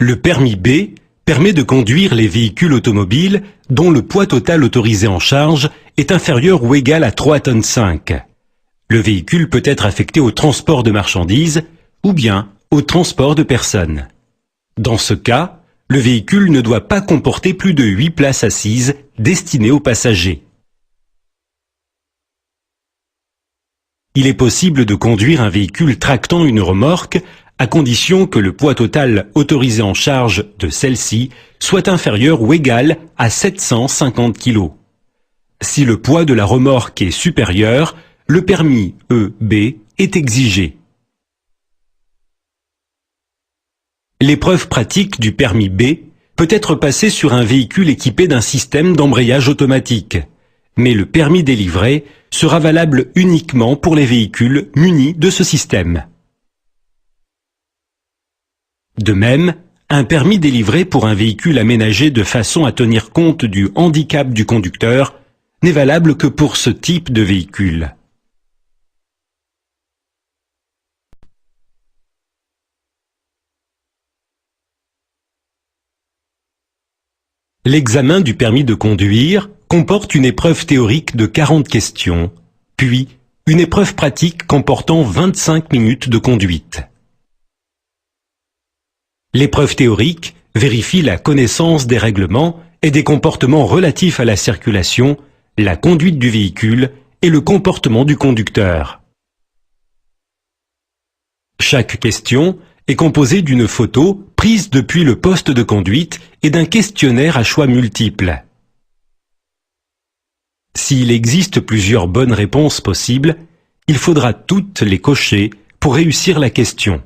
Le permis B permet de conduire les véhicules automobiles dont le poids total autorisé en charge est inférieur ou égal à 3,5 tonnes. Le véhicule peut être affecté au transport de marchandises ou bien au transport de personnes. Dans ce cas, le véhicule ne doit pas comporter plus de 8 places assises destinées aux passagers. Il est possible de conduire un véhicule tractant une remorque à condition que le poids total autorisé en charge de celle-ci soit inférieur ou égal à 750 kg. Si le poids de la remorque est supérieur, le permis EB est exigé. L'épreuve pratique du permis B peut être passée sur un véhicule équipé d'un système d'embrayage automatique, mais le permis délivré sera valable uniquement pour les véhicules munis de ce système. De même, un permis délivré pour un véhicule aménagé de façon à tenir compte du handicap du conducteur n'est valable que pour ce type de véhicule. L'examen du permis de conduire comporte une épreuve théorique de 40 questions, puis une épreuve pratique comportant 25 minutes de conduite. L'épreuve théorique vérifie la connaissance des règlements et des comportements relatifs à la circulation, la conduite du véhicule et le comportement du conducteur. Chaque question est composée d'une photo prise depuis le poste de conduite et d'un questionnaire à choix multiples. S'il existe plusieurs bonnes réponses possibles, il faudra toutes les cocher pour réussir la question.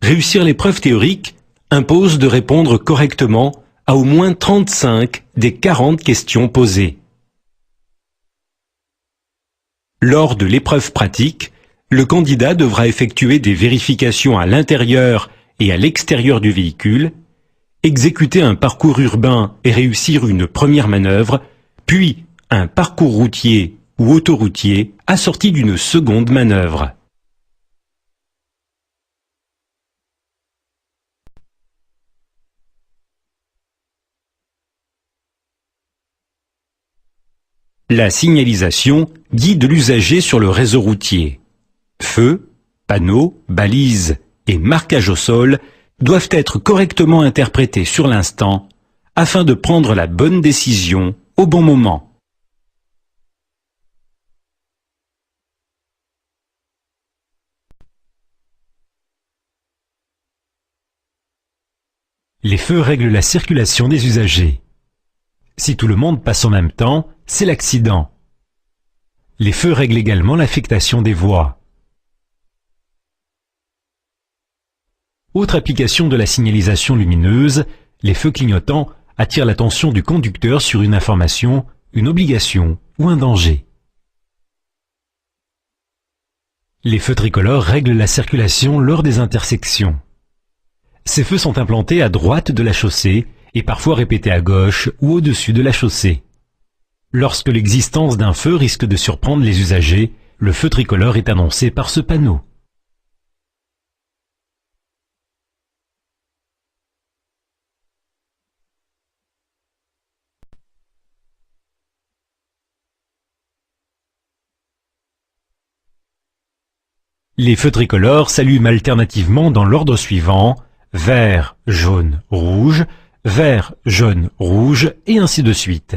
Réussir l'épreuve théorique impose de répondre correctement à au moins 35 des 40 questions posées. Lors de l'épreuve pratique, le candidat devra effectuer des vérifications à l'intérieur et à l'extérieur du véhicule, exécuter un parcours urbain et réussir une première manœuvre, puis un parcours routier ou autoroutier assorti d'une seconde manœuvre. La signalisation guide l'usager sur le réseau routier. Feux, panneaux, balises et marquages au sol doivent être correctement interprétés sur l'instant afin de prendre la bonne décision au bon moment. Les feux règlent la circulation des usagers. Si tout le monde passe en même temps, c'est l'accident. Les feux règlent également l'affectation des voies. Autre application de la signalisation lumineuse, les feux clignotants attirent l'attention du conducteur sur une information, une obligation ou un danger. Les feux tricolores règlent la circulation lors des intersections. Ces feux sont implantés à droite de la chaussée et parfois répétés à gauche ou au-dessus de la chaussée. Lorsque l'existence d'un feu risque de surprendre les usagers, le feu tricolore est annoncé par ce panneau. Les feux tricolores s'allument alternativement dans l'ordre suivant: vert, jaune, rouge, vert, jaune, rouge, et ainsi de suite.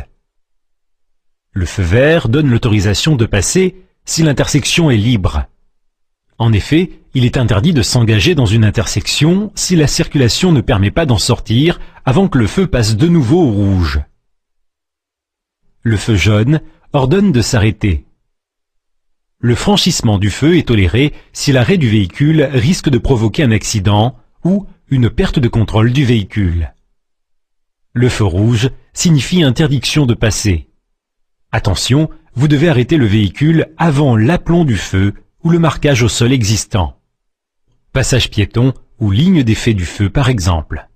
Le feu vert donne l'autorisation de passer si l'intersection est libre. En effet, il est interdit de s'engager dans une intersection si la circulation ne permet pas d'en sortir avant que le feu passe de nouveau au rouge. Le feu jaune ordonne de s'arrêter. Le franchissement du feu est toléré si l'arrêt du véhicule risque de provoquer un accident ou une perte de contrôle du véhicule. Le feu rouge signifie interdiction de passer. Attention, vous devez arrêter le véhicule avant l'aplomb du feu ou le marquage au sol existant. Passage piéton ou ligne d'effet du feu par exemple.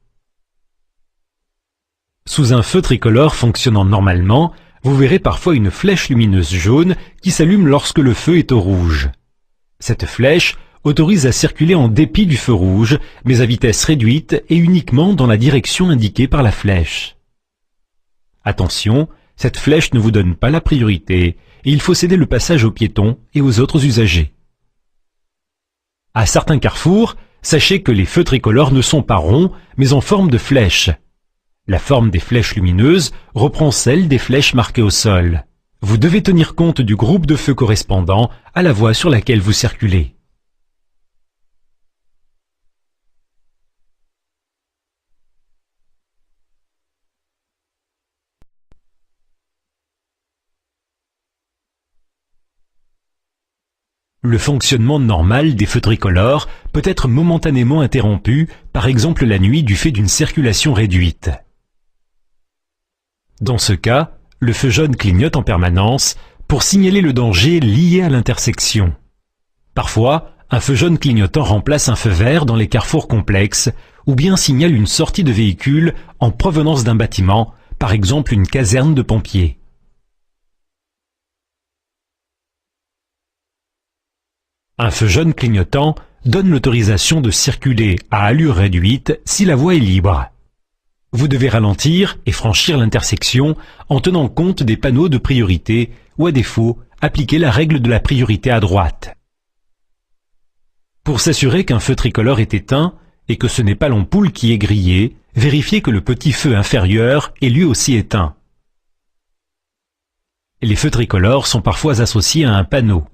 Sous un feu tricolore fonctionnant normalement, vous verrez parfois une flèche lumineuse jaune qui s'allume lorsque le feu est au rouge. Cette flèche autorise à circuler en dépit du feu rouge, mais à vitesse réduite et uniquement dans la direction indiquée par la flèche. Attention, cette flèche ne vous donne pas la priorité et il faut céder le passage aux piétons et aux autres usagers. À certains carrefours, sachez que les feux tricolores ne sont pas ronds, mais en forme de flèche. La forme des flèches lumineuses reprend celle des flèches marquées au sol. Vous devez tenir compte du groupe de feux correspondant à la voie sur laquelle vous circulez. Le fonctionnement normal des feux tricolores peut être momentanément interrompu, par exemple la nuit du fait d'une circulation réduite. Dans ce cas, le feu jaune clignote en permanence pour signaler le danger lié à l'intersection. Parfois, un feu jaune clignotant remplace un feu vert dans les carrefours complexes ou bien signale une sortie de véhicule en provenance d'un bâtiment, par exemple une caserne de pompiers. Un feu jaune clignotant donne l'autorisation de circuler à allure réduite si la voie est libre. Vous devez ralentir et franchir l'intersection en tenant compte des panneaux de priorité ou à défaut, appliquer la règle de la priorité à droite. Pour s'assurer qu'un feu tricolore est éteint et que ce n'est pas l'ampoule qui est grillée, vérifiez que le petit feu inférieur est lui aussi éteint. Les feux tricolores sont parfois associés à un panneau.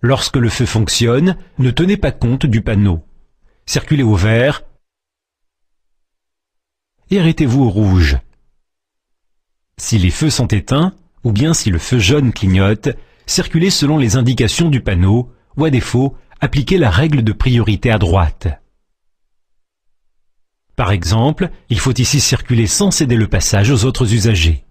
Lorsque le feu fonctionne, ne tenez pas compte du panneau. Circulez au vert et arrêtez-vous au rouge. Si les feux sont éteints, ou bien si le feu jaune clignote, circulez selon les indications du panneau, ou à défaut, appliquez la règle de priorité à droite. Par exemple, il faut ici circuler sans céder le passage aux autres usagers.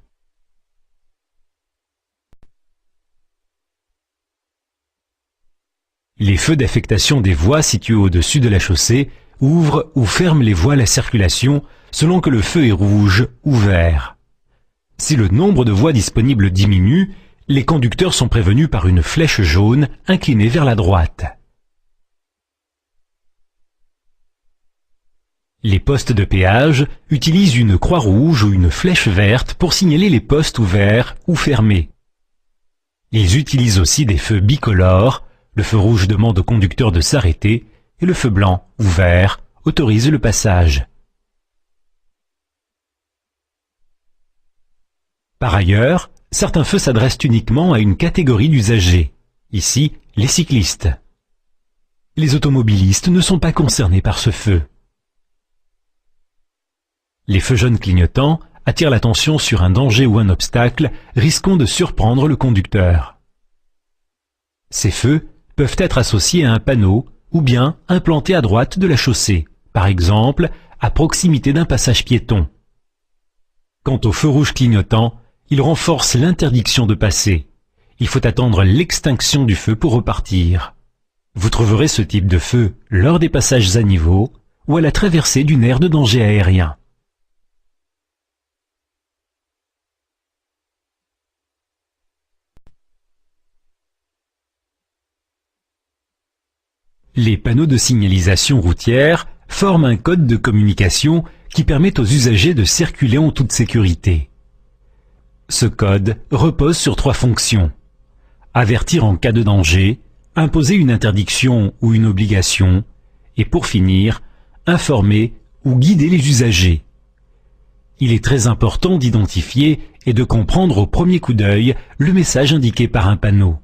Les feux d'affectation des voies situées au-dessus de la chaussée ouvrent ou ferment les voiles à circulation selon que le feu est rouge ou vert. Si le nombre de voies disponibles diminue, les conducteurs sont prévenus par une flèche jaune inclinée vers la droite. Les postes de péage utilisent une croix rouge ou une flèche verte pour signaler les postes ouverts ou fermés. Ils utilisent aussi des feux bicolores. Le feu rouge demande au conducteur de s'arrêter et le feu blanc ou vert autorise le passage. Par ailleurs, certains feux s'adressent uniquement à une catégorie d'usagers, ici les cyclistes. Les automobilistes ne sont pas concernés par ce feu. Les feux jaunes clignotants attirent l'attention sur un danger ou un obstacle risquant de surprendre le conducteur. Ces feux peuvent être associés à un panneau ou bien implantés à droite de la chaussée, par exemple à proximité d'un passage piéton. Quant au feu rouge clignotant, il renforce l'interdiction de passer. Il faut attendre l'extinction du feu pour repartir. Vous trouverez ce type de feu lors des passages à niveau ou à la traversée d'une aire de danger aérien. Les panneaux de signalisation routière forment un code de communication qui permet aux usagers de circuler en toute sécurité. Ce code repose sur 3 fonctions. Avertir en cas de danger, imposer une interdiction ou une obligation, et pour finir, informer ou guider les usagers. Il est très important d'identifier et de comprendre au premier coup d'œil le message indiqué par un panneau.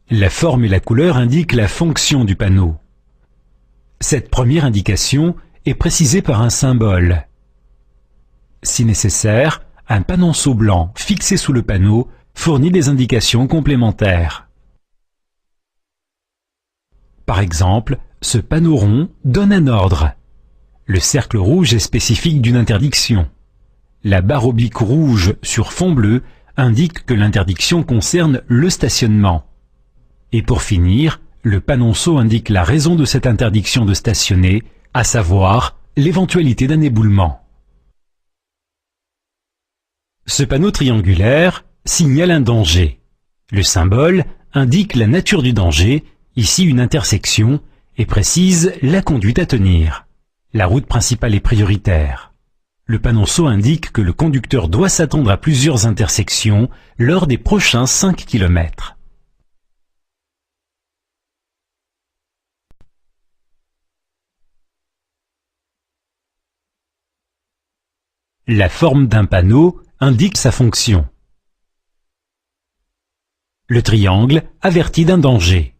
La forme et la couleur indiquent la fonction du panneau. Cette première indication est précisée par un symbole. Si nécessaire, un panonceau blanc fixé sous le panneau fournit des indications complémentaires. Par exemple, ce panneau rond donne un ordre. Le cercle rouge est spécifique d'une interdiction. La barre oblique rouge sur fond bleu indique que l'interdiction concerne le stationnement. Et pour finir, le panonceau indique la raison de cette interdiction de stationner, à savoir l'éventualité d'un éboulement. Ce panneau triangulaire signale un danger. Le symbole indique la nature du danger, ici une intersection, et précise la conduite à tenir. La route principale est prioritaire. Le panonceau indique que le conducteur doit s'attendre à plusieurs intersections lors des prochains 5 km. La forme d'un panneau indique sa fonction. Le triangle avertit d'un danger.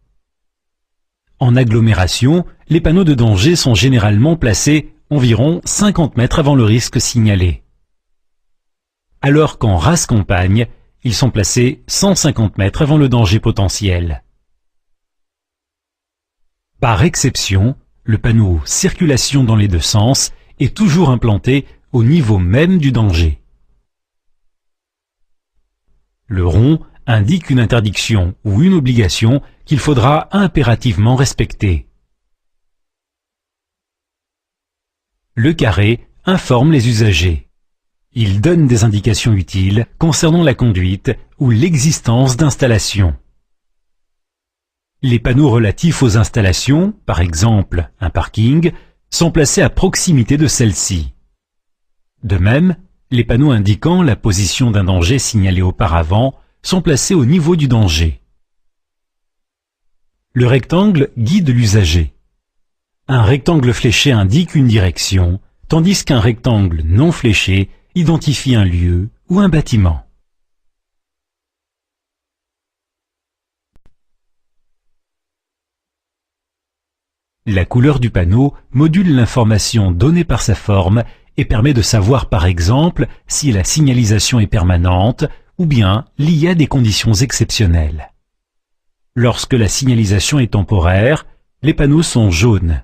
En agglomération, les panneaux de danger sont généralement placés environ 50 mètres avant le risque signalé. Alors qu'en race campagne, ils sont placés 150 mètres avant le danger potentiel. Par exception, le panneau circulation dans les deux sens est toujours implanté au niveau même du danger. Le rond indique une interdiction ou une obligation qu'il faudra impérativement respecter. Le carré informe les usagers. Il donne des indications utiles concernant la conduite ou l'existence d'installations. Les panneaux relatifs aux installations, par exemple un parking, sont placés à proximité de celle-ci. De même, les panneaux indiquant la position d'un danger signalé auparavant sont placés au niveau du danger. Le rectangle guide l'usager. Un rectangle fléché indique une direction, tandis qu'un rectangle non fléché identifie un lieu ou un bâtiment. La couleur du panneau module l'information donnée par sa forme et permet de savoir par exemple si la signalisation est permanente ou bien liée à des conditions exceptionnelles. Lorsque la signalisation est temporaire, les panneaux sont jaunes.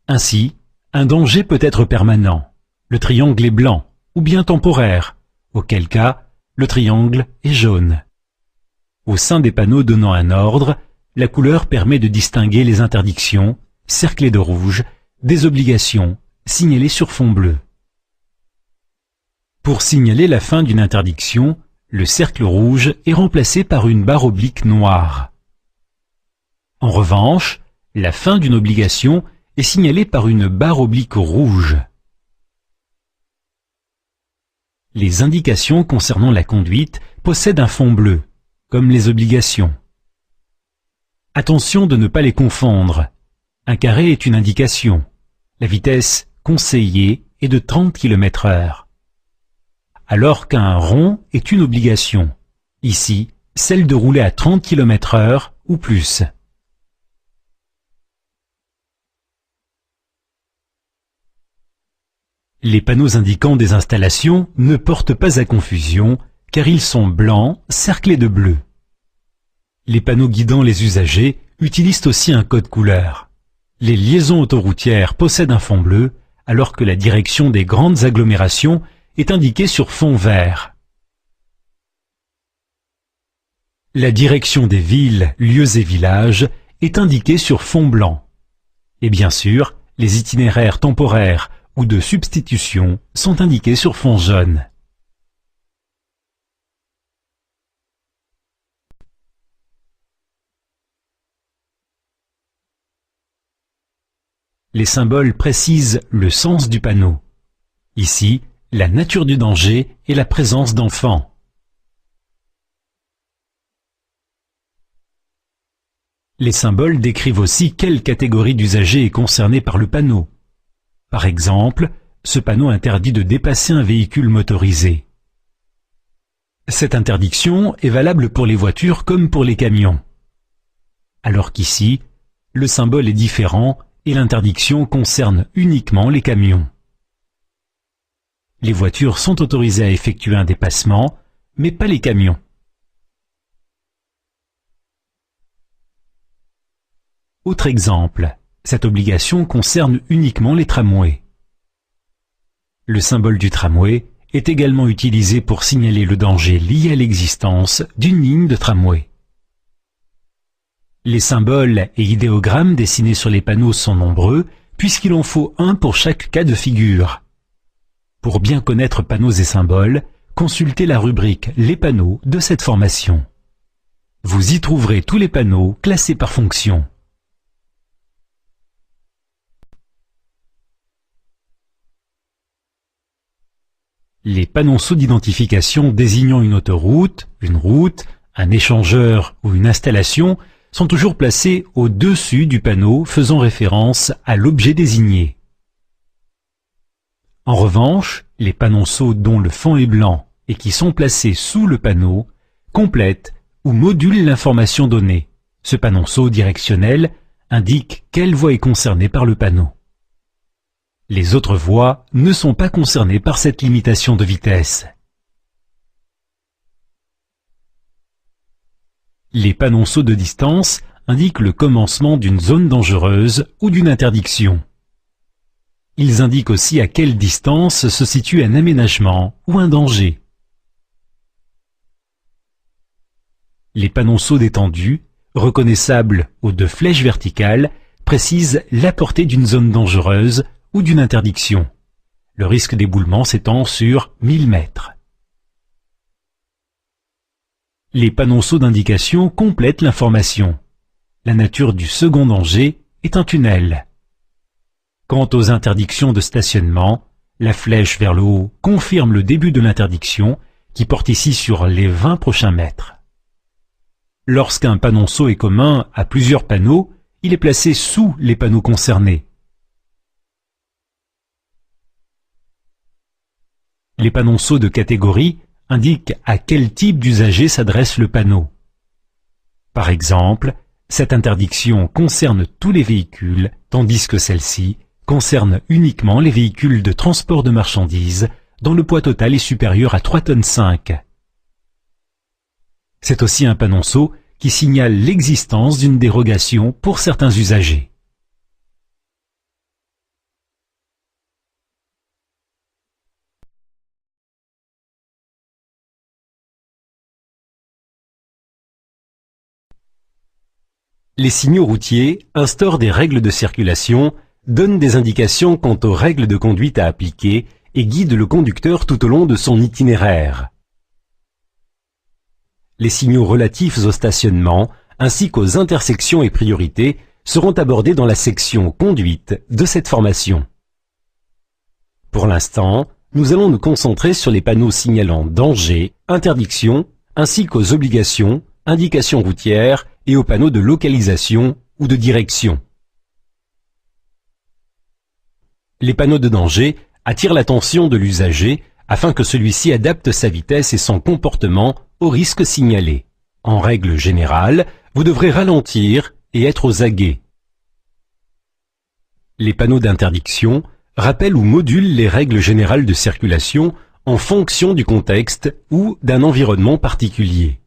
Ainsi, un danger peut être permanent, le triangle est blanc, ou bien temporaire, auquel cas le triangle est jaune. Au sein des panneaux donnant un ordre, la couleur permet de distinguer les interdictions, cerclées de rouge, des obligations, signalées sur fond bleu. Pour signaler la fin d'une interdiction, le cercle rouge est remplacé par une barre oblique noire. En revanche, la fin d'une obligation est signalée par une barre oblique rouge. Les indications concernant la conduite possèdent un fond bleu, comme les obligations. Attention de ne pas les confondre. Un carré est une indication. La vitesse conseillée est de 30 km/h. Alors qu'un rond est une obligation. Ici, celle de rouler à 30 km/h ou plus. Les panneaux indiquant des installations ne portent pas à confusion, car ils sont blancs cerclés de bleu. Les panneaux guidant les usagers utilisent aussi un code couleur. Les liaisons autoroutières possèdent un fond bleu, alors que la direction des grandes agglomérations est indiquée sur fond vert. La direction des villes, lieux et villages est indiquée sur fond blanc. Et bien sûr, les itinéraires temporaires ou de substitution sont indiqués sur fond jaune. Les symboles précisent le sens du panneau. Ici, la nature du danger et la présence d'enfants. Les symboles décrivent aussi quelle catégorie d'usagers est concernée par le panneau. Par exemple, ce panneau interdit de dépasser un véhicule motorisé. Cette interdiction est valable pour les voitures comme pour les camions. Alors qu'ici, le symbole est différent et l'interdiction concerne uniquement les camions. Les voitures sont autorisées à effectuer un dépassement, mais pas les camions. Autre exemple, cette obligation concerne uniquement les tramways. Le symbole du tramway est également utilisé pour signaler le danger lié à l'existence d'une ligne de tramway. Les symboles et idéogrammes dessinés sur les panneaux sont nombreux, puisqu'il en faut un pour chaque cas de figure. Pour bien connaître panneaux et symboles, consultez la rubrique « Les panneaux » de cette formation. Vous y trouverez tous les panneaux classés par fonction. Les panonceaux d'identification désignant une autoroute, une route, un échangeur ou une installation sont toujours placés au-dessus du panneau faisant référence à l'objet désigné. En revanche, les panonceaux dont le fond est blanc et qui sont placés sous le panneau complètent ou modulent l'information donnée. Ce panonceau directionnel indique quelle voie est concernée par le panneau. Les autres voies ne sont pas concernées par cette limitation de vitesse. Les panonceaux de distance indiquent le commencement d'une zone dangereuse ou d'une interdiction. Ils indiquent aussi à quelle distance se situe un aménagement ou un danger. Les panonceaux d'étendue, reconnaissables aux deux flèches verticales, précisent la portée d'une zone dangereuse ou d'une interdiction. Le risque d'éboulement s'étend sur 1000 mètres. Les panonceaux d'indication complètent l'information. La nature du second danger est un tunnel. Quant aux interdictions de stationnement, la flèche vers le haut confirme le début de l'interdiction qui porte ici sur les 20 prochains mètres. Lorsqu'un panonceau est commun à plusieurs panneaux, il est placé sous les panneaux concernés. Les panonceaux de catégorie indiquent à quel type d'usager s'adresse le panneau. Par exemple, cette interdiction concerne tous les véhicules, tandis que celle-ci concerne uniquement les véhicules de transport de marchandises dont le poids total est supérieur à 3,5 tonnes. C'est aussi un panonceau qui signale l'existence d'une dérogation pour certains usagers. Les signaux routiers instaurent des règles de circulation, donnent des indications quant aux règles de conduite à appliquer et guident le conducteur tout au long de son itinéraire. Les signaux relatifs au stationnement ainsi qu'aux intersections et priorités seront abordés dans la section conduite de cette formation. Pour l'instant, nous allons nous concentrer sur les panneaux signalant danger, interdiction, ainsi qu'aux obligations, indications routières et aux panneaux de localisation ou de direction. Les panneaux de danger attirent l'attention de l'usager afin que celui-ci adapte sa vitesse et son comportement au risque signalé. En règle générale, vous devrez ralentir et être aux aguets. Les panneaux d'interdiction rappellent ou modulent les règles générales de circulation en fonction du contexte ou d'un environnement particulier.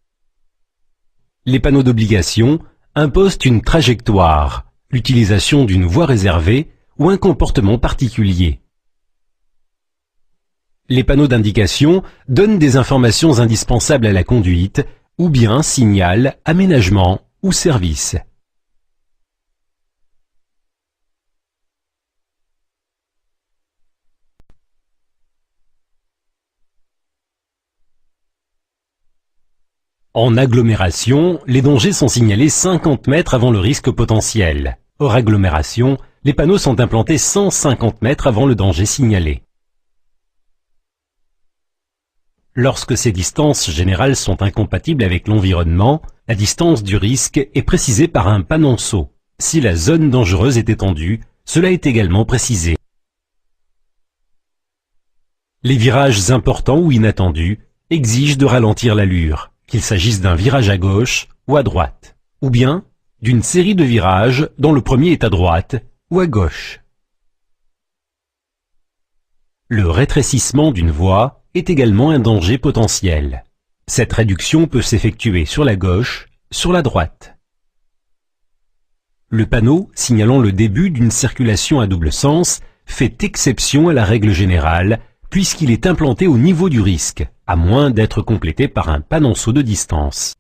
Les panneaux d'obligation imposent une trajectoire, l'utilisation d'une voie réservée ou un comportement particulier. Les panneaux d'indication donnent des informations indispensables à la conduite ou bien signalent aménagement ou service. En agglomération, les dangers sont signalés 50 mètres avant le risque potentiel. Hors agglomération, les panneaux sont implantés 150 mètres avant le danger signalé. Lorsque ces distances générales sont incompatibles avec l'environnement, la distance du risque est précisée par un panonceau. Si la zone dangereuse est étendue, cela est également précisé. Les virages importants ou inattendus exigent de ralentir l'allure, qu'il s'agisse d'un virage à gauche ou à droite, ou bien d'une série de virages dont le premier est à droite ou à gauche. Le rétrécissement d'une voie est également un danger potentiel. Cette réduction peut s'effectuer sur la gauche, sur la droite. Le panneau signalant le début d'une circulation à double sens fait exception à la règle générale puisqu'il est implanté au niveau du risque, à moins d'être complété par un panonceau de distance.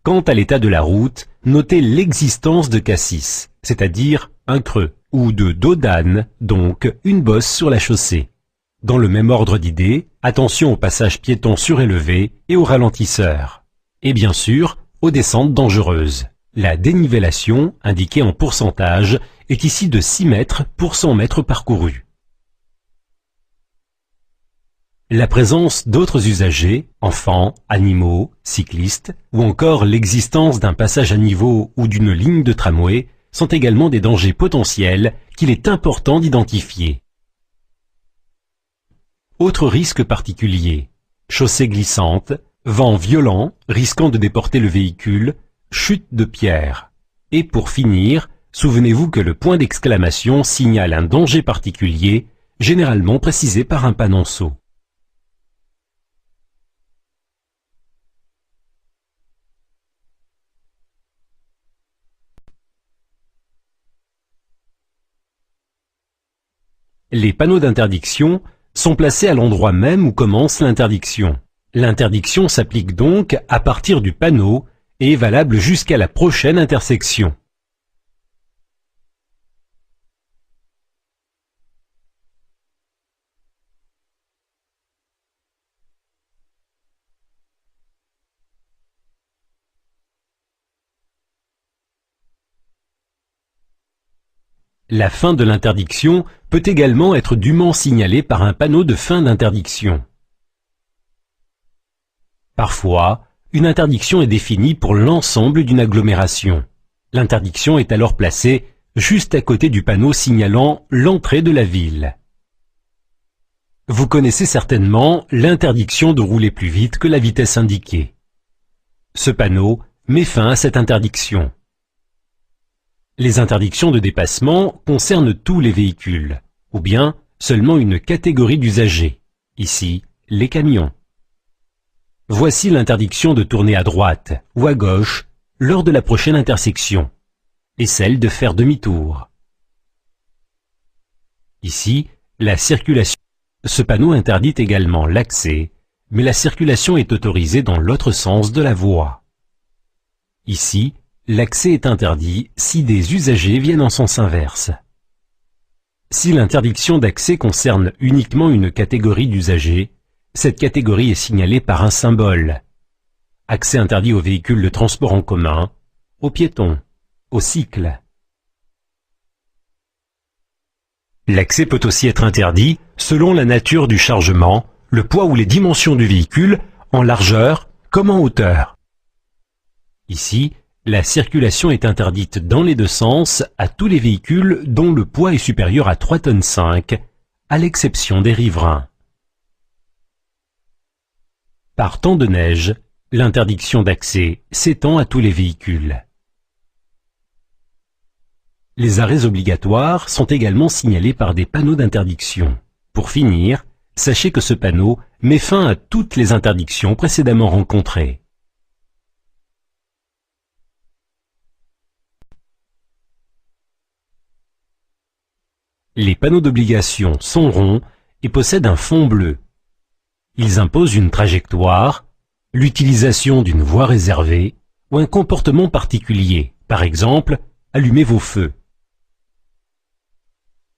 Quant à l'état de la route, notez l'existence de cassis, c'est-à-dire un creux, ou de dos d'âne, donc une bosse sur la chaussée. Dans le même ordre d'idées, attention aux passages piétons surélevés et aux ralentisseurs. Et bien sûr, aux descentes dangereuses. La dénivellation, indiquée en pourcentage, est ici de 6 mètres pour 100 mètres parcourus. La présence d'autres usagers, enfants, animaux, cyclistes, ou encore l'existence d'un passage à niveau ou d'une ligne de tramway sont également des dangers potentiels qu'il est important d'identifier. Autres risques particuliers: chaussée glissante, vent violent risquant de déporter le véhicule, chute de pierre. Et pour finir, souvenez-vous que le point d'exclamation signale un danger particulier, généralement précisé par un panonceau. Les panneaux d'interdiction sont placés à l'endroit même où commence l'interdiction. L'interdiction s'applique donc à partir du panneau et est valable jusqu'à la prochaine intersection. La fin de l'interdiction peut également être dûment signalée par un panneau de fin d'interdiction. Parfois, une interdiction est définie pour l'ensemble d'une agglomération. L'interdiction est alors placée juste à côté du panneau signalant l'entrée de la ville. Vous connaissez certainement l'interdiction de rouler plus vite que la vitesse indiquée. Ce panneau met fin à cette interdiction. Les interdictions de dépassement concernent tous les véhicules, ou bien seulement une catégorie d'usagers, ici les camions. Voici l'interdiction de tourner à droite ou à gauche lors de la prochaine intersection, et celle de faire demi-tour. Ici, la circulation. Ce panneau interdit également l'accès, mais la circulation est autorisée dans l'autre sens de la voie. Ici, l'accès est interdit si des usagers viennent en sens inverse. Si l'interdiction d'accès concerne uniquement une catégorie d'usagers, cette catégorie est signalée par un symbole. Accès interdit aux véhicules de transport en commun, aux piétons, aux cycles. L'accès peut aussi être interdit selon la nature du chargement, le poids ou les dimensions du véhicule, en largeur comme en hauteur. Ici, la circulation est interdite dans les deux sens à tous les véhicules dont le poids est supérieur à 3,5 tonnes, à l'exception des riverains. Par temps de neige, l'interdiction d'accès s'étend à tous les véhicules. Les arrêts obligatoires sont également signalés par des panneaux d'interdiction. Pour finir, sachez que ce panneau met fin à toutes les interdictions précédemment rencontrées. Les panneaux d'obligation sont ronds et possèdent un fond bleu. Ils imposent une trajectoire, l'utilisation d'une voie réservée ou un comportement particulier, par exemple, allumez vos feux.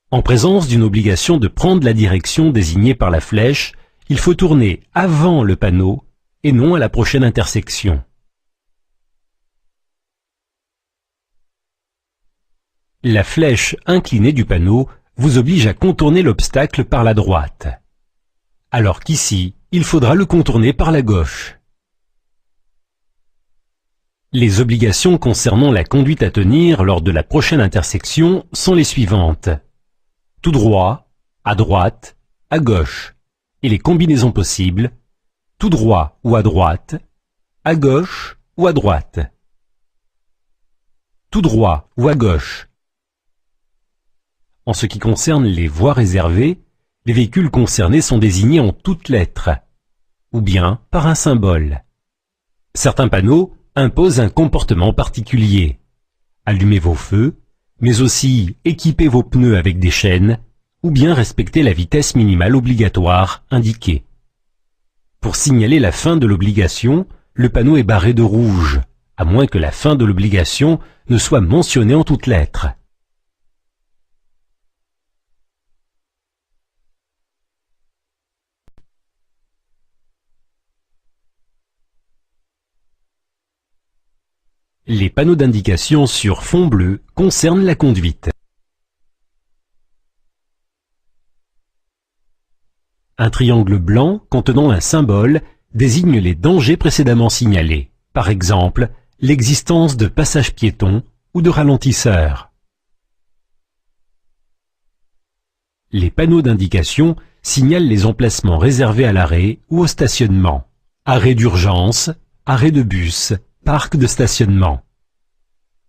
En présence d'une obligation de prendre la direction désignée par la flèche, il faut tourner avant le panneau et non à la prochaine intersection. La flèche inclinée du panneau vous oblige à contourner l'obstacle par la droite, alors qu'ici, il faudra le contourner par la gauche. Les obligations concernant la conduite à tenir lors de la prochaine intersection sont les suivantes: tout droit, à droite, à gauche, et les combinaisons possibles: tout droit ou à droite, à gauche ou à droite, tout droit ou à gauche. En ce qui concerne les voies réservées, les véhicules concernés sont désignés en toutes lettres, ou bien par un symbole. Certains panneaux imposent un comportement particulier. Allumez vos feux, mais aussi équipez vos pneus avec des chaînes, ou bien respectez la vitesse minimale obligatoire indiquée. Pour signaler la fin de l'obligation, le panneau est barré de rouge, à moins que la fin de l'obligation ne soit mentionnée en toutes lettres. Les panneaux d'indication sur fond bleu concernent la conduite. Un triangle blanc contenant un symbole désigne les dangers précédemment signalés, par exemple l'existence de passages piétons ou de ralentisseurs. Les panneaux d'indication signalent les emplacements réservés à l'arrêt ou au stationnement, arrêt d'urgence, arrêt de bus, parc de stationnement.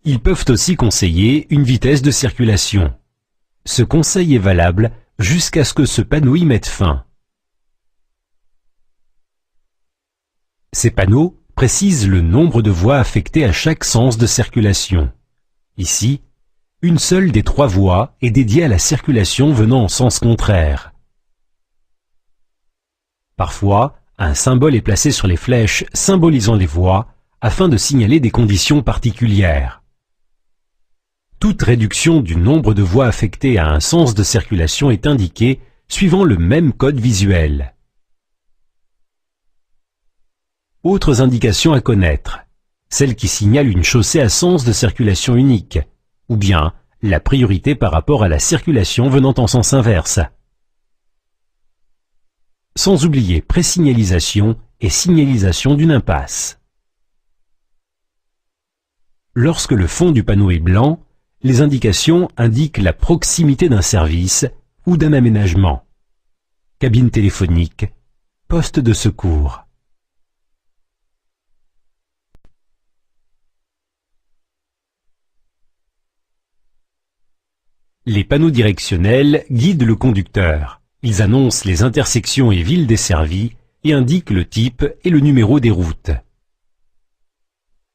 Ils peuvent aussi conseiller une vitesse de circulation. Ce conseil est valable jusqu'à ce que ce panneau y mette fin. Ces panneaux précisent le nombre de voies affectées à chaque sens de circulation. Ici, une seule des 3 voies est dédiée à la circulation venant en sens contraire. Parfois, un symbole est placé sur les flèches symbolisant les voies afin de signaler des conditions particulières. Toute réduction du nombre de voies affectées à un sens de circulation est indiquée suivant le même code visuel. Autres indications à connaître, celle qui signale une chaussée à sens de circulation unique, ou bien la priorité par rapport à la circulation venant en sens inverse. Sans oublier présignalisation et signalisation d'une impasse. Lorsque le fond du panneau est blanc, les indications indiquent la proximité d'un service ou d'un aménagement. Cabine téléphonique, poste de secours. Les panneaux directionnels guident le conducteur. Ils annoncent les intersections et villes desservies et indiquent le type et le numéro des routes.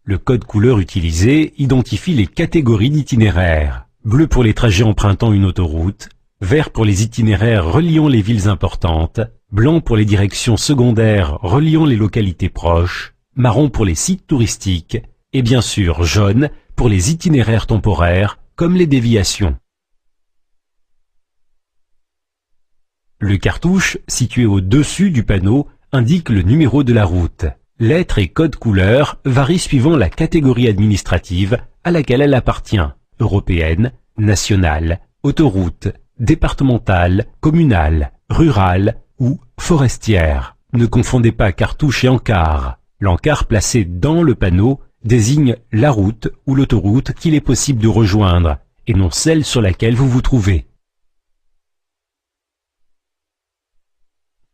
Le code couleur utilisé identifie les catégories d'itinéraires. Bleu pour les trajets empruntant une autoroute, vert pour les itinéraires reliant les villes importantes, blanc pour les directions secondaires reliant les localités proches, marron pour les sites touristiques et bien sûr jaune pour les itinéraires temporaires comme les déviations. Le cartouche situé au-dessus du panneau indique le numéro de la route. Lettres et code couleur varient suivant la catégorie administrative à laquelle elle appartient, européenne, nationale, autoroute, départementale, communale, rurale ou forestière. Ne confondez pas cartouche et encart. L'encart placé dans le panneau désigne la route ou l'autoroute qu'il est possible de rejoindre et non celle sur laquelle vous vous trouvez.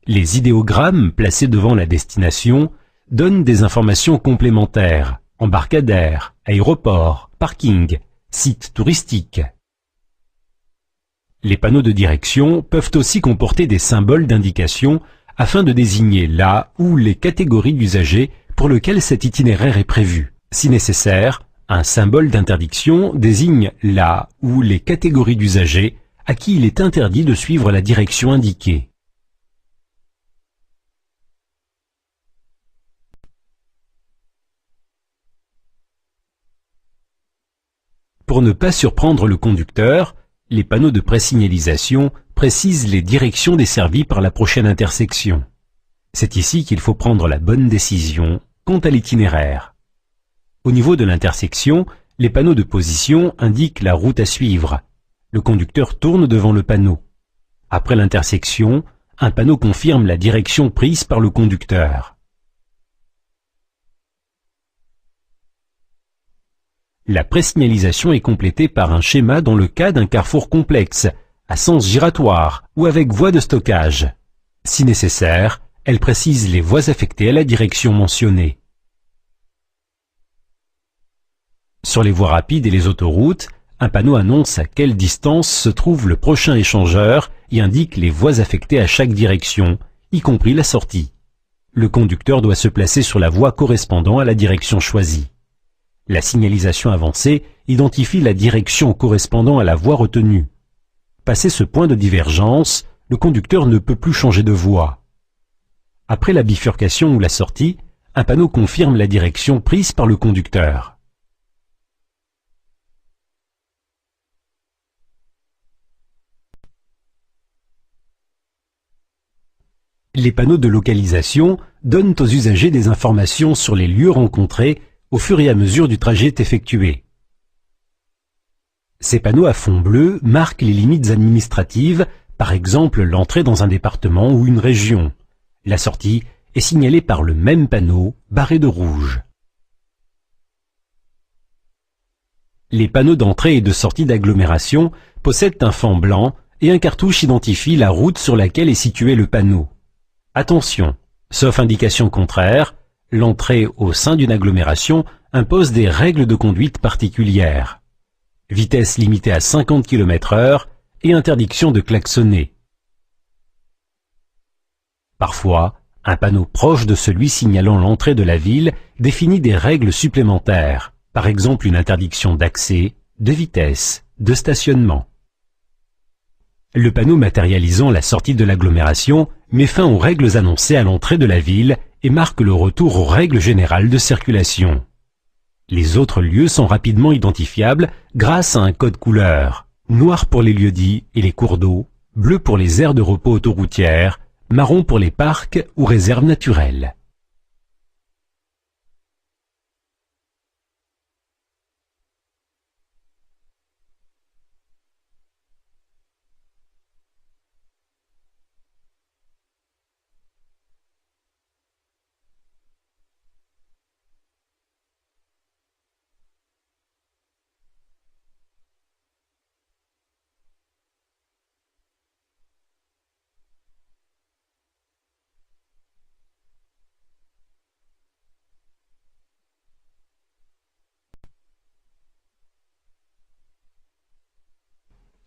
Les idéogrammes placés devant la destination donnent des informations complémentaires, embarcadère, aéroport, parking, site touristique. Les panneaux de direction peuvent aussi comporter des symboles d'indication afin de désigner la ou les catégories d'usagers pour lesquels cet itinéraire est prévu. Si nécessaire, un symbole d'interdiction désigne la ou les catégories d'usagers à qui il est interdit de suivre la direction indiquée. Pour ne pas surprendre le conducteur, les panneaux de présignalisation précisent les directions desservies par la prochaine intersection. C'est ici qu'il faut prendre la bonne décision quant à l'itinéraire. Au niveau de l'intersection, les panneaux de position indiquent la route à suivre. Le conducteur tourne devant le panneau. Après l'intersection, un panneau confirme la direction prise par le conducteur. La présignalisation est complétée par un schéma dans le cas d'un carrefour complexe, à sens giratoire ou avec voie de stockage. Si nécessaire, elle précise les voies affectées à la direction mentionnée. Sur les voies rapides et les autoroutes, un panneau annonce à quelle distance se trouve le prochain échangeur et indique les voies affectées à chaque direction, y compris la sortie. Le conducteur doit se placer sur la voie correspondant à la direction choisie. La signalisation avancée identifie la direction correspondant à la voie retenue. Passé ce point de divergence, le conducteur ne peut plus changer de voie. Après la bifurcation ou la sortie, un panneau confirme la direction prise par le conducteur. Les panneaux de localisation donnent aux usagers des informations sur les lieux rencontrés au fur et à mesure du trajet effectué. Ces panneaux à fond bleu marquent les limites administratives, par exemple l'entrée dans un département ou une région. La sortie est signalée par le même panneau, barré de rouge. Les panneaux d'entrée et de sortie d'agglomération possèdent un fond blanc et un cartouche identifie la route sur laquelle est situé le panneau. Attention, sauf indication contraire, l'entrée au sein d'une agglomération impose des règles de conduite particulières. Vitesse limitée à 50 km/h et interdiction de klaxonner. Parfois, un panneau proche de celui signalant l'entrée de la ville définit des règles supplémentaires, par exemple une interdiction d'accès, de vitesse, de stationnement. Le panneau matérialisant la sortie de l'agglomération met fin aux règles annoncées à l'entrée de la ville et marque le retour aux règles générales de circulation. Les autres lieux sont rapidement identifiables grâce à un code couleur, noir pour les lieux-dits et les cours d'eau, bleu pour les aires de repos autoroutières, marron pour les parcs ou réserves naturelles.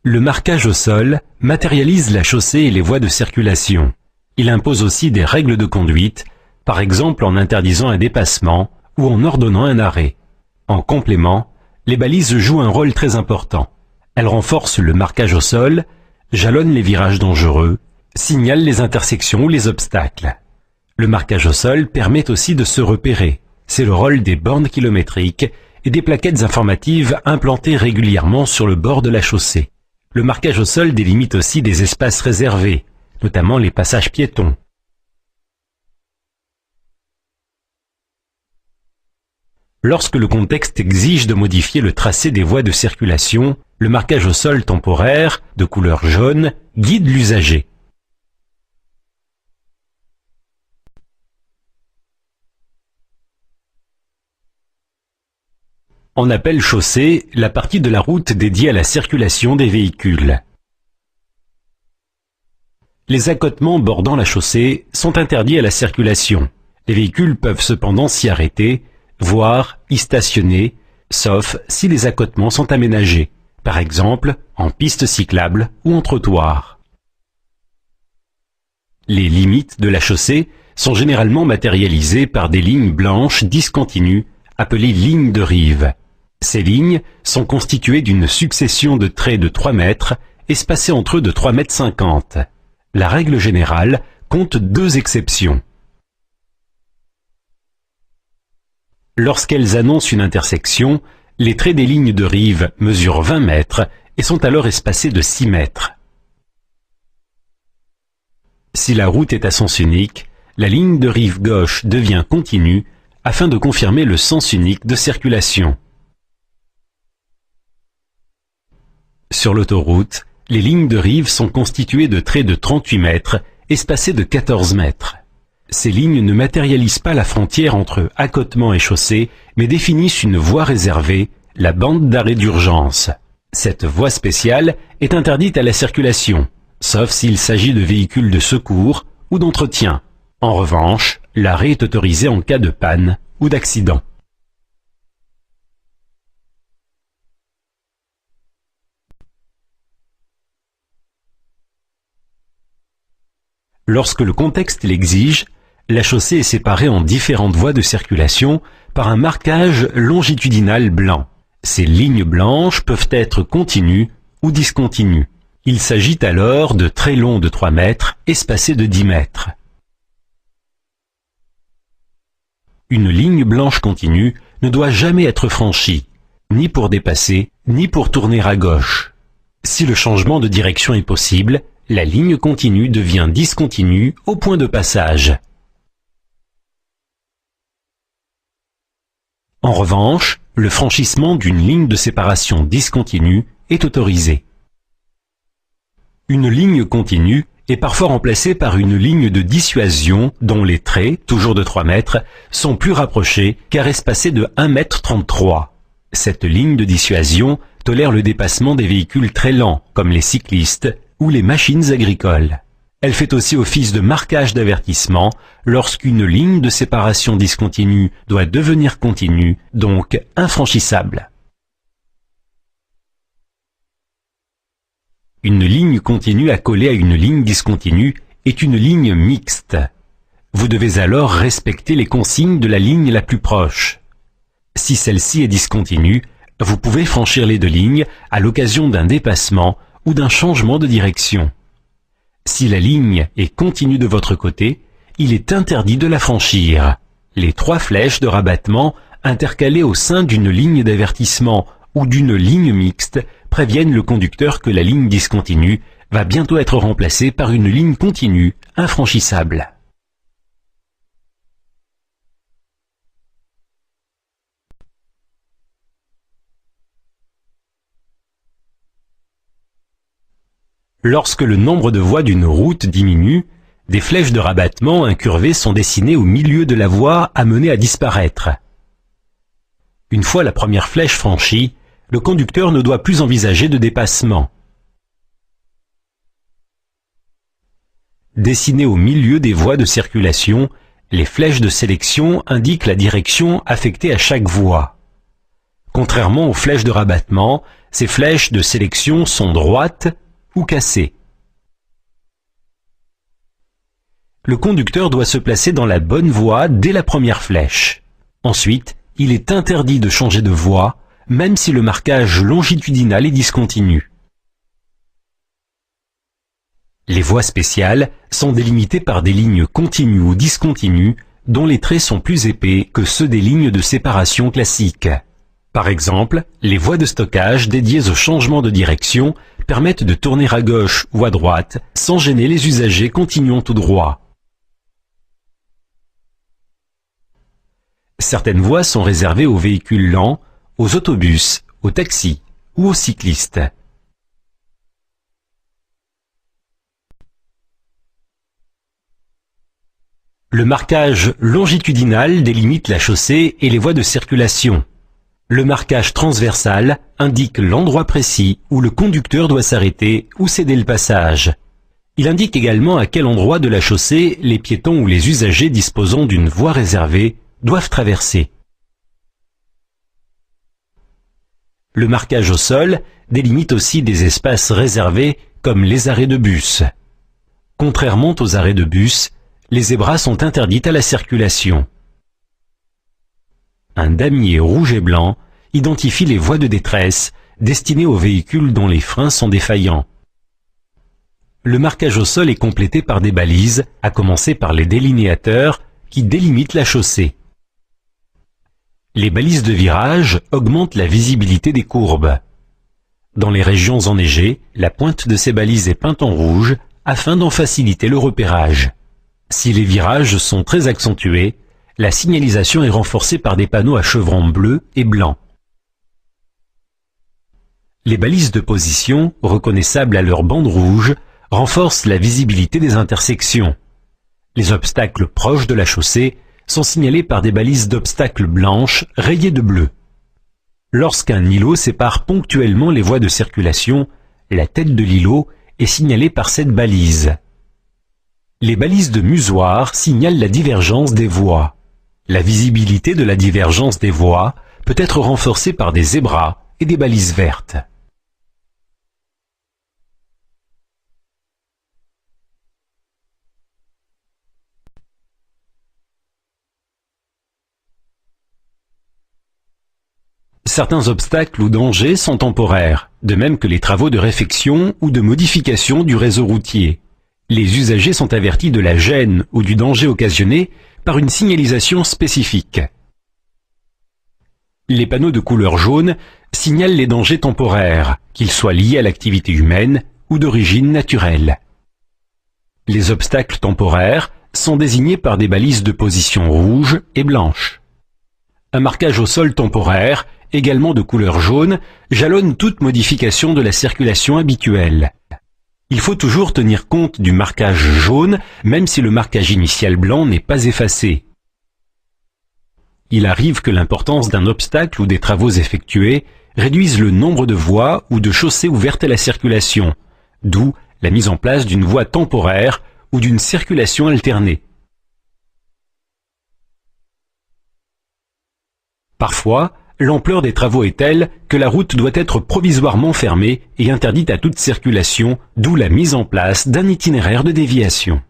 Le marquage au sol matérialise la chaussée et les voies de circulation. Il impose aussi des règles de conduite, par exemple en interdisant un dépassement ou en ordonnant un arrêt. En complément, les balises jouent un rôle très important. Elles renforcent le marquage au sol, jalonnent les virages dangereux, signalent les intersections ou les obstacles. Le marquage au sol permet aussi de se repérer. C'est le rôle des bornes kilométriques et des plaquettes informatives implantées régulièrement sur le bord de la chaussée. Le marquage au sol délimite aussi des espaces réservés, notamment les passages piétons. Lorsque le contexte exige de modifier le tracé des voies de circulation, le marquage au sol temporaire, de couleur jaune, guide l'usager. On appelle chaussée la partie de la route dédiée à la circulation des véhicules. Les accotements bordant la chaussée sont interdits à la circulation. Les véhicules peuvent cependant s'y arrêter, voire y stationner, sauf si les accotements sont aménagés, par exemple en piste cyclable ou en trottoir. Les limites de la chaussée sont généralement matérialisées par des lignes blanches discontinues appelées lignes de rive. Ces lignes sont constituées d'une succession de traits de 3 mètres, espacés entre eux de 3,50 m. La règle générale compte 2 exceptions. Lorsqu'elles annoncent une intersection, les traits des lignes de rive mesurent 20 mètres et sont alors espacés de 6 mètres. Si la route est à sens unique, la ligne de rive gauche devient continue afin de confirmer le sens unique de circulation. Sur l'autoroute, les lignes de rive sont constituées de traits de 38 mètres, espacés de 14 mètres. Ces lignes ne matérialisent pas la frontière entre accotement et chaussée, mais définissent une voie réservée, la bande d'arrêt d'urgence. Cette voie spéciale est interdite à la circulation, sauf s'il s'agit de véhicules de secours ou d'entretien. En revanche, l'arrêt est autorisé en cas de panne ou d'accident. Lorsque le contexte l'exige, la chaussée est séparée en différentes voies de circulation par un marquage longitudinal blanc. Ces lignes blanches peuvent être continues ou discontinues. Il s'agit alors de traits longs de 3 mètres espacés de 10 mètres. Une ligne blanche continue ne doit jamais être franchie, ni pour dépasser, ni pour tourner à gauche. Si le changement de direction est possible, la ligne continue devient discontinue au point de passage. En revanche, le franchissement d'une ligne de séparation discontinue est autorisé. Une ligne continue est parfois remplacée par une ligne de dissuasion dont les traits, toujours de 3 mètres, sont plus rapprochés car espacés de 1,33 m. Cette ligne de dissuasion tolère le dépassement des véhicules très lents, comme les cyclistes ou les machines agricoles. Elle fait aussi office de marquage d'avertissement lorsqu'une ligne de séparation discontinue doit devenir continue, donc infranchissable. Une ligne continue accolée à une ligne discontinue est une ligne mixte. Vous devez alors respecter les consignes de la ligne la plus proche. Si celle-ci est discontinue, vous pouvez franchir les deux lignes à l'occasion d'un dépassement ou d'un changement de direction. Si la ligne est continue de votre côté, il est interdit de la franchir. Les 3 flèches de rabattement intercalées au sein d'une ligne d'avertissement ou d'une ligne mixte préviennent le conducteur que la ligne discontinue va bientôt être remplacée par une ligne continue infranchissable. Lorsque le nombre de voies d'une route diminue, des flèches de rabattement incurvées sont dessinées au milieu de la voie amenée à disparaître. Une fois la première flèche franchie, le conducteur ne doit plus envisager de dépassement. Dessinées au milieu des voies de circulation, les flèches de sélection indiquent la direction affectée à chaque voie. Contrairement aux flèches de rabattement, ces flèches de sélection sont droites ou cassées. Le conducteur doit se placer dans la bonne voie dès la première flèche. Ensuite, il est interdit de changer de voie, même si le marquage longitudinal est discontinu. Les voies spéciales sont délimitées par des lignes continues ou discontinues dont les traits sont plus épais que ceux des lignes de séparation classiques. Par exemple, les voies de stockage dédiées au changement de direction permettent de tourner à gauche ou à droite sans gêner les usagers continuant tout droit. Certaines voies sont réservées aux véhicules lents, aux autobus, aux taxis ou aux cyclistes. Le marquage longitudinal délimite la chaussée et les voies de circulation. Le marquage transversal indique l'endroit précis où le conducteur doit s'arrêter ou céder le passage. Il indique également à quel endroit de la chaussée les piétons ou les usagers disposant d'une voie réservée doivent traverser. Le marquage au sol délimite aussi des espaces réservés comme les arrêts de bus. Contrairement aux arrêts de bus, les zébras sont interdites à la circulation. Un damier rouge et blanc identifie les voies de détresse destinées aux véhicules dont les freins sont défaillants. Le marquage au sol est complété par des balises, à commencer par les délinéateurs qui délimitent la chaussée. Les balises de virage augmentent la visibilité des courbes. Dans les régions enneigées, la pointe de ces balises est peinte en rouge afin d'en faciliter le repérage. Si les virages sont très accentués, la signalisation est renforcée par des panneaux à chevrons bleus et blancs. Les balises de position, reconnaissables à leur bande rouge, renforcent la visibilité des intersections. Les obstacles proches de la chaussée sont signalés par des balises d'obstacles blanches rayées de bleu. Lorsqu'un îlot sépare ponctuellement les voies de circulation, la tête de l'îlot est signalée par cette balise. Les balises de musoir signalent la divergence des voies. La visibilité de la divergence des voies peut être renforcée par des zébras et des balises vertes. Certains obstacles ou dangers sont temporaires, de même que les travaux de réfection ou de modification du réseau routier. Les usagers sont avertis de la gêne ou du danger occasionné par une signalisation spécifique. Les panneaux de couleur jaune signalent les dangers temporaires, qu'ils soient liés à l'activité humaine ou d'origine naturelle. Les obstacles temporaires sont désignés par des balises de position rouge et blanche. Un marquage au sol temporaire, également de couleur jaune, jalonne toute modification de la circulation habituelle. Il faut toujours tenir compte du marquage jaune, même si le marquage initial blanc n'est pas effacé. Il arrive que l'importance d'un obstacle ou des travaux effectués réduise le nombre de voies ou de chaussées ouvertes à la circulation, d'où la mise en place d'une voie temporaire ou d'une circulation alternée. Parfois, l'ampleur des travaux est telle que la route doit être provisoirement fermée et interdite à toute circulation, d'où la mise en place d'un itinéraire de déviation.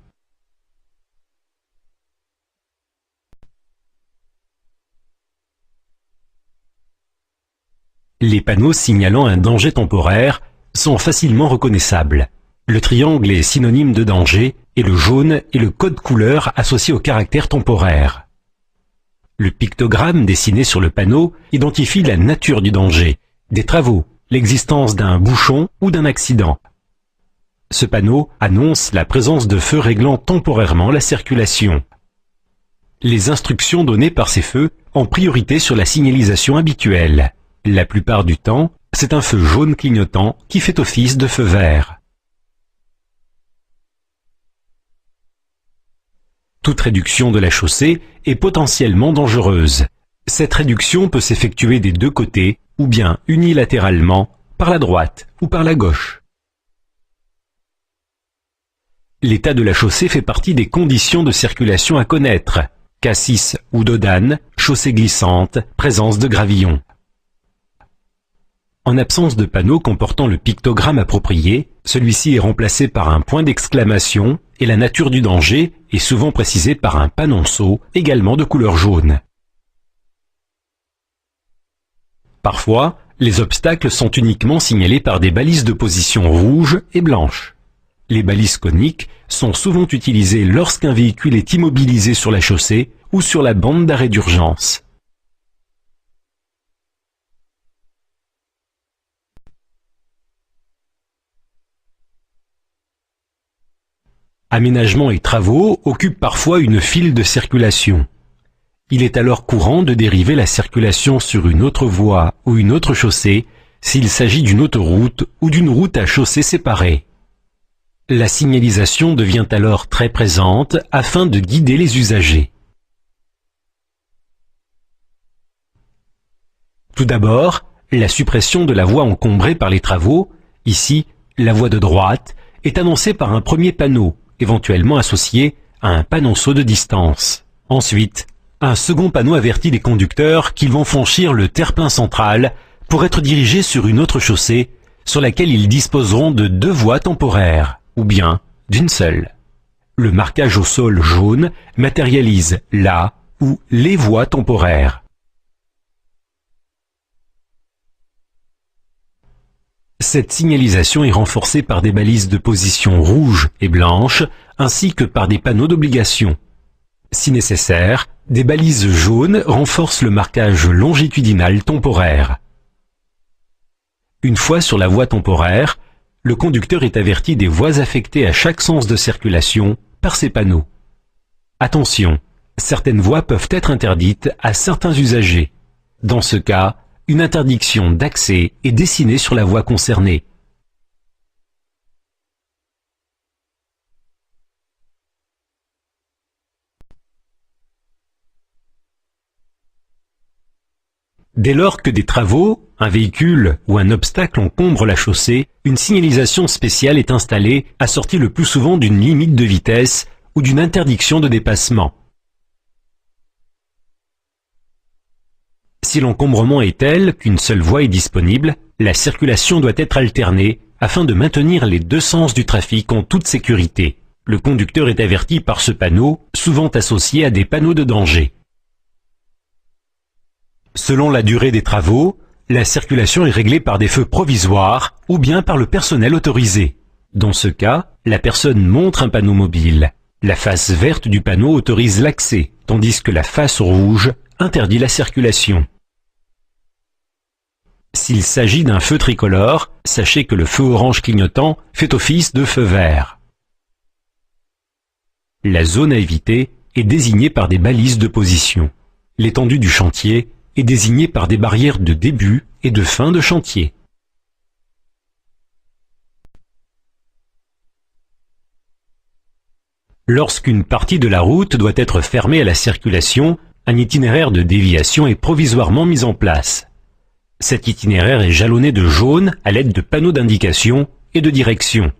Les panneaux signalant un danger temporaire sont facilement reconnaissables. Le triangle est synonyme de danger et le jaune est le code couleur associé au caractère temporaire. Le pictogramme dessiné sur le panneau identifie la nature du danger, des travaux, l'existence d'un bouchon ou d'un accident. Ce panneau annonce la présence de feux réglant temporairement la circulation. Les instructions données par ces feux ont priorité sur la signalisation habituelle. La plupart du temps, c'est un feu jaune clignotant qui fait office de feu vert. Toute réduction de la chaussée est potentiellement dangereuse. Cette réduction peut s'effectuer des deux côtés, ou bien unilatéralement, par la droite ou par la gauche. L'état de la chaussée fait partie des conditions de circulation à connaître. Cassis ou dodane, chaussée glissante, présence de gravillon. En absence de panneau comportant le pictogramme approprié, celui-ci est remplacé par un point d'exclamation et la nature du danger est souvent précisée par un panonceau, également de couleur jaune. Parfois, les obstacles sont uniquement signalés par des balises de position rouge et blanche. Les balises coniques sont souvent utilisées lorsqu'un véhicule est immobilisé sur la chaussée ou sur la bande d'arrêt d'urgence. Aménagement et travaux occupent parfois une file de circulation. Il est alors courant de dériver la circulation sur une autre voie ou une autre chaussée s'il s'agit d'une autoroute ou d'une route à chaussée séparée. La signalisation devient alors très présente afin de guider les usagers. Tout d'abord, la suppression de la voie encombrée par les travaux, ici la voie de droite, est annoncée par un premier panneau, éventuellement associé à un panonceau de distance. Ensuite, un second panneau avertit les conducteurs qu'ils vont franchir le terre-plein central pour être dirigés sur une autre chaussée sur laquelle ils disposeront de deux voies temporaires, ou bien d'une seule. Le marquage au sol jaune matérialise la ou les voies temporaires. Cette signalisation est renforcée par des balises de position rouge et blanche, ainsi que par des panneaux d'obligation. Si nécessaire, des balises jaunes renforcent le marquage longitudinal temporaire. Une fois sur la voie temporaire, le conducteur est averti des voies affectées à chaque sens de circulation par ces panneaux. Attention, certaines voies peuvent être interdites à certains usagers. Dans ce cas, une interdiction d'accès est dessinée sur la voie concernée. Dès lors que des travaux, un véhicule ou un obstacle encombre la chaussée, une signalisation spéciale est installée, assortie le plus souvent d'une limite de vitesse ou d'une interdiction de dépassement. Si l'encombrement est tel qu'une seule voie est disponible, la circulation doit être alternée afin de maintenir les deux sens du trafic en toute sécurité. Le conducteur est averti par ce panneau, souvent associé à des panneaux de danger. Selon la durée des travaux, la circulation est réglée par des feux provisoires ou bien par le personnel autorisé. Dans ce cas, la personne montre un panneau mobile. La face verte du panneau autorise l'accès, tandis que la face rouge interdit la circulation. S'il s'agit d'un feu tricolore, sachez que le feu orange clignotant fait office de feu vert. La zone à éviter est désignée par des balises de position. L'étendue du chantier est désignée par des barrières de début et de fin de chantier. Lorsqu'une partie de la route doit être fermée à la circulation, un itinéraire de déviation est provisoirement mis en place. Cet itinéraire est jalonné de jaune à l'aide de panneaux d'indication et de direction.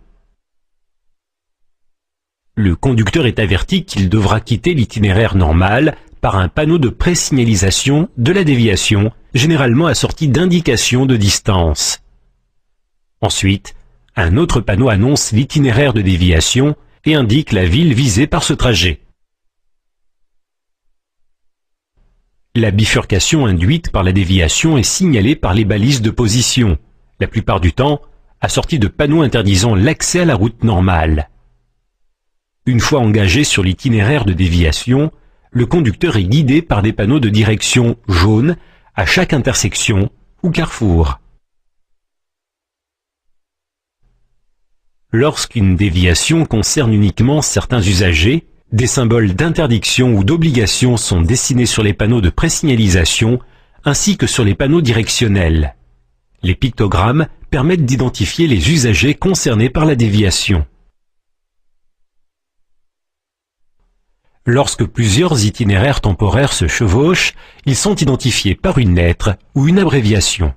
Le conducteur est averti qu'il devra quitter l'itinéraire normal par un panneau de présignalisation de la déviation, généralement assorti d'indications de distance. Ensuite, un autre panneau annonce l'itinéraire de déviation et indique la ville visée par ce trajet. La bifurcation induite par la déviation est signalée par les balises de position, la plupart du temps assorties de panneaux interdisant l'accès à la route normale. Une fois engagé sur l'itinéraire de déviation, le conducteur est guidé par des panneaux de direction jaunes à chaque intersection ou carrefour. Lorsqu'une déviation concerne uniquement certains usagers, des symboles d'interdiction ou d'obligation sont dessinés sur les panneaux de présignalisation ainsi que sur les panneaux directionnels. Les pictogrammes permettent d'identifier les usagers concernés par la déviation. Lorsque plusieurs itinéraires temporaires se chevauchent, ils sont identifiés par une lettre ou une abréviation.